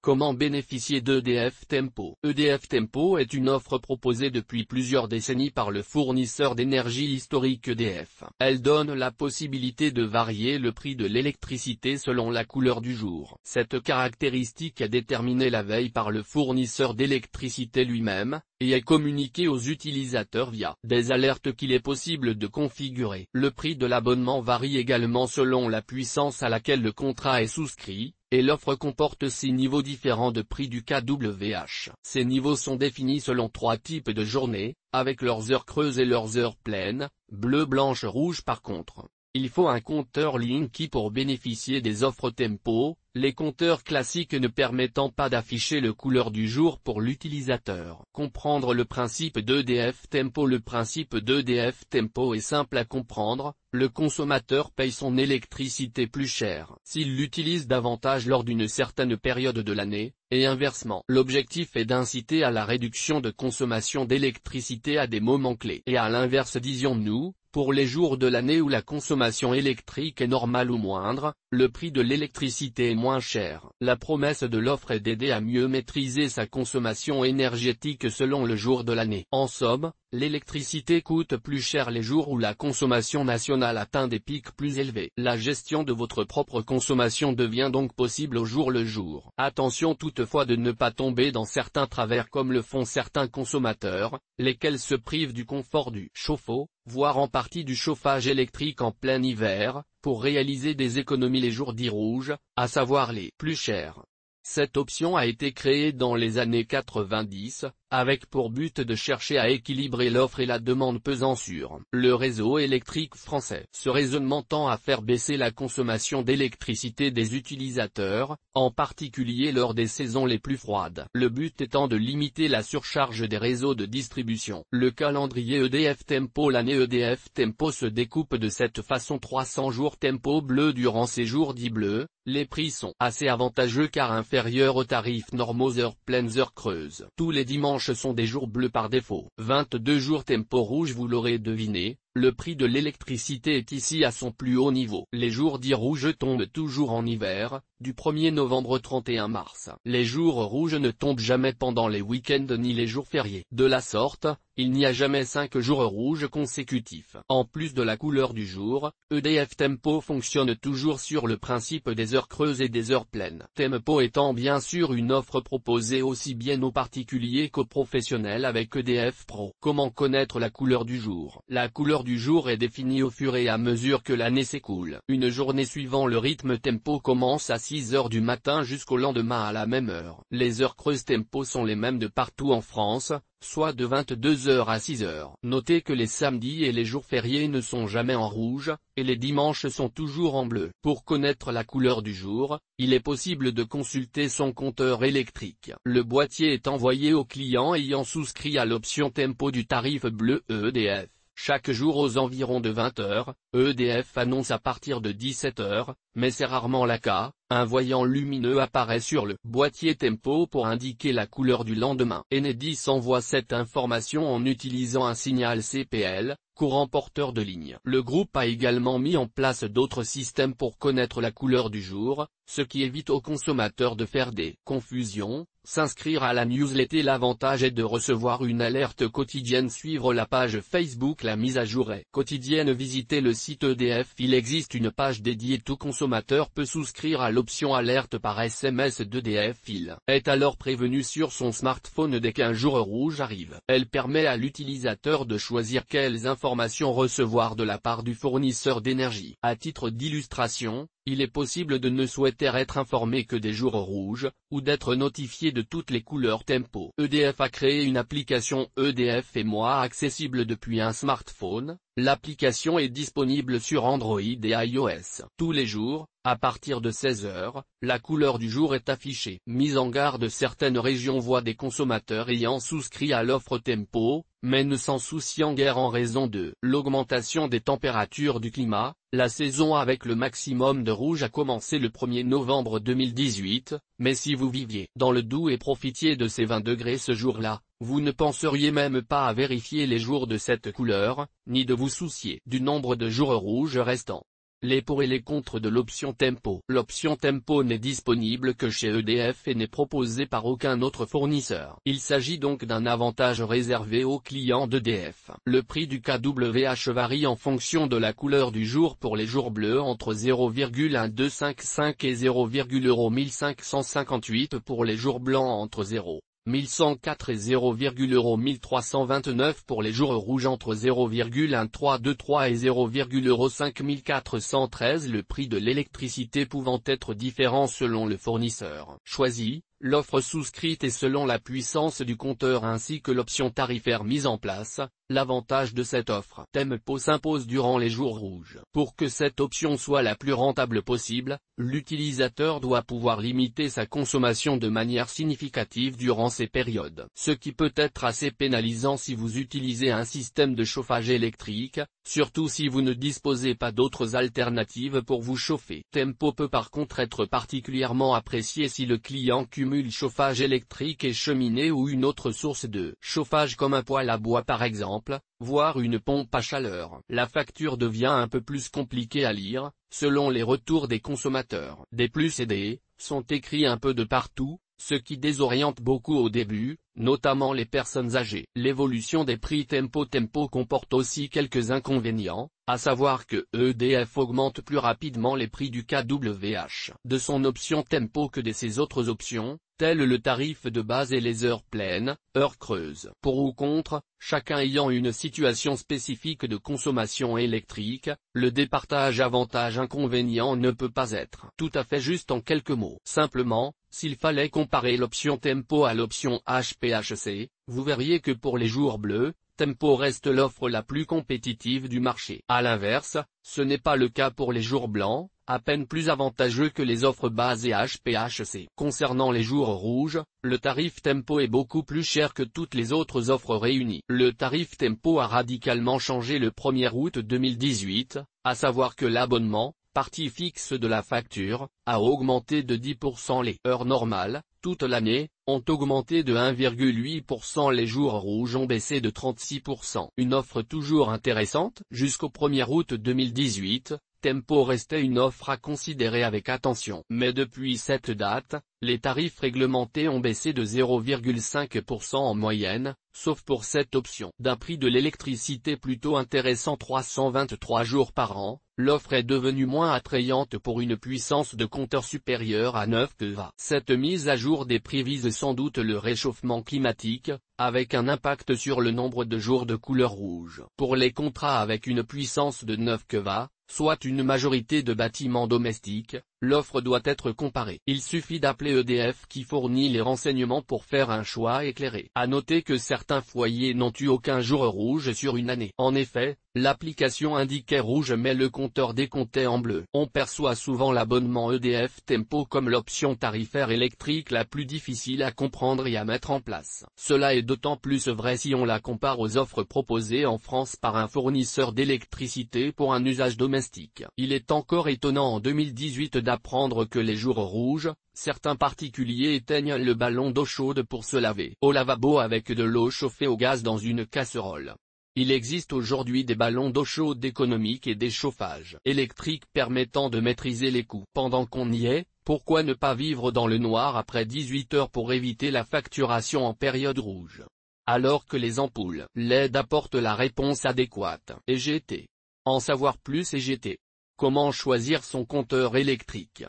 Comment bénéficier d'EDF Tempo? EDF Tempo est une offre proposée depuis plusieurs décennies par le fournisseur d'énergie historique EDF. Elle donne la possibilité de varier le prix de l'électricité selon la couleur du jour. Cette caractéristique est déterminée la veille par le fournisseur d'électricité lui-même, et est communiquée aux utilisateurs via des alertes qu'il est possible de configurer. Le prix de l'abonnement varie également selon la puissance à laquelle le contrat est souscrit, et l'offre comporte 6 niveaux différents de prix du kWh. Ces niveaux sont définis selon 3 types de journées, avec leurs heures creuses et leurs heures pleines, bleu, blanche, rouge. Par contre, il faut un compteur Linky pour bénéficier des offres Tempo, les compteurs classiques ne permettant pas d'afficher le couleur du jour pour l'utilisateur. Comprendre le principe d'EDF Tempo. Le principe d'EDF Tempo est simple à comprendre, le consommateur paye son électricité plus cher s'il l'utilise davantage lors d'une certaine période de l'année, et inversement. L'objectif est d'inciter à la réduction de consommation d'électricité à des moments clés. Et à l'inverse, disions-nous, pour les jours de l'année où la consommation électrique est normale ou moindre, le prix de l'électricité est moins cher. La promesse de l'offre est d'aider à mieux maîtriser sa consommation énergétique selon le jour de l'année. En somme, l'électricité coûte plus cher les jours où la consommation nationale atteint des pics plus élevés. La gestion de votre propre consommation devient donc possible au jour le jour. Attention toutefois de ne pas tomber dans certains travers comme le font certains consommateurs, lesquels se privent du confort du chauffe-eau, voire en partie du chauffage électrique en plein hiver, pour réaliser des économies les jours dits rouges, à savoir les plus chers. Cette option a été créée dans les années 90, avec pour but de chercher à équilibrer l'offre et la demande pesant sur le réseau électrique français. Ce raisonnement tend à faire baisser la consommation d'électricité des utilisateurs, en particulier lors des saisons les plus froides. Le but étant de limiter la surcharge des réseaux de distribution. Le calendrier EDF Tempo. L'année EDF Tempo se découpe de cette façon: 300 jours Tempo bleu. Durant ces jours dits bleus, les prix sont assez avantageux car inférieurs aux tarifs normaux heures pleines heures creuses. Tous les dimanches sont des jours bleus par défaut. 22 jours Tempo rouge. Vous l'aurez deviné, le prix de l'électricité est ici à son plus haut niveau. Les jours dits rouges tombent toujours en hiver, du 1er novembre au 31 mars. Les jours rouges ne tombent jamais pendant les week-ends ni les jours fériés. De la sorte, il n'y a jamais 5 jours rouges consécutifs. En plus de la couleur du jour, EDF Tempo fonctionne toujours sur le principe des heures creuses et des heures pleines. Tempo étant bien sûr une offre proposée aussi bien aux particuliers qu'aux professionnels avec EDF Pro. Comment connaître la couleur du jour? La couleur du jour est définie au fur et à mesure que l'année s'écoule. Une journée suivant le rythme Tempo commence à 6 heures du matin jusqu'au lendemain à la même heure. Les heures creuses Tempo sont les mêmes de partout en France, soit de 22 heures à 6 heures. Notez que les samedis et les jours fériés ne sont jamais en rouge, et les dimanches sont toujours en bleu. Pour connaître la couleur du jour, il est possible de consulter son compteur électrique. Le boîtier est envoyé au client ayant souscrit à l'option Tempo du tarif bleu EDF. Chaque jour aux environs de 20 heures, EDF annonce à partir de 17 heures, mais c'est rarement le cas, un voyant lumineux apparaît sur le boîtier Tempo pour indiquer la couleur du lendemain. Enedis envoie cette information en utilisant un signal CPL, courant porteur de ligne. Le groupe a également mis en place d'autres systèmes pour connaître la couleur du jour, ce qui évite aux consommateurs de faire des confusions. S'inscrire à la newsletter. L'avantage est de recevoir une alerte quotidienne. Suivre la page Facebook. La mise à jour est quotidienne. Visiter le site EDF. Il existe une page dédiée. Tout consommateur peut souscrire à l'option alerte par SMS d'EDF. Il est alors prévenu sur son smartphone dès qu'un jour rouge arrive. Elle permet à l'utilisateur de choisir quelles informations recevoir de la part du fournisseur d'énergie. À titre d'illustration, il est possible de ne souhaiter être informé que des jours rouges, ou d'être notifié de toutes les couleurs Tempo. EDF a créé une application EDF et moi accessible depuis un smartphone. L'application est disponible sur Android et iOS. Tous les jours, à partir de 16 heures, la couleur du jour est affichée. Mise en garde: certaines régions voient des consommateurs ayant souscrit à l'offre Tempo, mais ne s'en souciant guère en raison de l'augmentation des températures du climat. La saison avec le maximum de rouge a commencé le 1er novembre 2018, mais si vous viviez dans le Doubs et profitiez de ces 20 degrés ce jour-là, vous ne penseriez même pas à vérifier les jours de cette couleur, ni de vous soucier du nombre de jours rouges restants. Les pour et les contre de l'option Tempo. L'option Tempo n'est disponible que chez EDF et n'est proposée par aucun autre fournisseur. Il s'agit donc d'un avantage réservé aux clients d'EDF. Le prix du kWh varie en fonction de la couleur du jour pour les jours bleus entre 0,1255 et 0,1558 pour les jours blancs entre 0,1104 et 0,1329 pour les jours rouges entre 0,1323 et 0,5413. Le prix de l'électricité pouvant être différent selon le fournisseur choisi, l'offre souscrite et selon la puissance du compteur ainsi que l'option tarifaire mise en place. L'avantage de cette offre Tempo s'impose durant les jours rouges. Pour que cette option soit la plus rentable possible, l'utilisateur doit pouvoir limiter sa consommation de manière significative durant ces périodes. Ce qui peut être assez pénalisant si vous utilisez un système de chauffage électrique, surtout si vous ne disposez pas d'autres alternatives pour vous chauffer. Tempo peut par contre être particulièrement apprécié si le client cumule chauffage électrique et cheminée ou une autre source de chauffage comme un poêle à bois par exemple, voire une pompe à chaleur. La facture devient un peu plus compliquée à lire, selon les retours des consommateurs. Des plus et des sont écrits un peu de partout, ce qui désoriente beaucoup au début, notamment les personnes âgées. L'évolution des prix Tempo comporte aussi quelques inconvénients, à savoir que EDF augmente plus rapidement les prix du kWh de son option Tempo que de ses autres options, telles le tarif de base et les heures pleines, heures creuses. Pour ou contre, chacun ayant une situation spécifique de consommation électrique, le départage avantage-inconvénient ne peut pas être tout à fait juste en quelques mots. Simplement, s'il fallait comparer l'option Tempo à l'option HPHC, vous verriez que pour les jours bleus, Tempo reste l'offre la plus compétitive du marché. À l'inverse, ce n'est pas le cas pour les jours blancs, à peine plus avantageux que les offres basées HPHC. Concernant les jours rouges, le tarif Tempo est beaucoup plus cher que toutes les autres offres réunies. Le tarif Tempo a radicalement changé le 1er août 2018, à savoir que l'abonnement, partie fixe de la facture, a augmenté de 10%. Les heures normales, toute l'année, ont augmenté de 1,8%. Les jours rouges ont baissé de 36%. Une offre toujours intéressante. Jusqu'au 1er août 2018, Tempo restait une offre à considérer avec attention. Mais depuis cette date, les tarifs réglementés ont baissé de 0,5% en moyenne, sauf pour cette option. D'un prix de l'électricité plutôt intéressant 323 jours par an, l'offre est devenue moins attrayante pour une puissance de compteur supérieure à 9 kW. Cette mise à jour des prix vise sans doute le réchauffement climatique, avec un impact sur le nombre de jours de couleur rouge. Pour les contrats avec une puissance de 9 kW, soit une majorité de bâtiments domestiques, l'offre doit être comparée. Il suffit d'appeler EDF qui fournit les renseignements pour faire un choix éclairé. À noter que certains foyers n'ont eu aucun jour rouge sur une année. En effet, l'application indiquait rouge mais le compteur décomptait en bleu. On perçoit souvent l'abonnement EDF Tempo comme l'option tarifaire électrique la plus difficile à comprendre et à mettre en place. Cela est d'autant plus vrai si on la compare aux offres proposées en France par un fournisseur d'électricité pour un usage domestique. Il est encore étonnant en 2018 d'apprendre que les jours rouges, certains particuliers éteignent le ballon d'eau chaude pour se laver au lavabo avec de l'eau chauffée au gaz dans une casserole. Il existe aujourd'hui des ballons d'eau chaude économiques et des chauffages électriques permettant de maîtriser les coûts. Pendant qu'on y est, pourquoi ne pas vivre dans le noir après 18 heures pour éviter la facturation en période rouge? Alors que les ampoules LED apportent la réponse adéquate. EGT. En savoir plus EGT. Comment choisir son compteur électrique?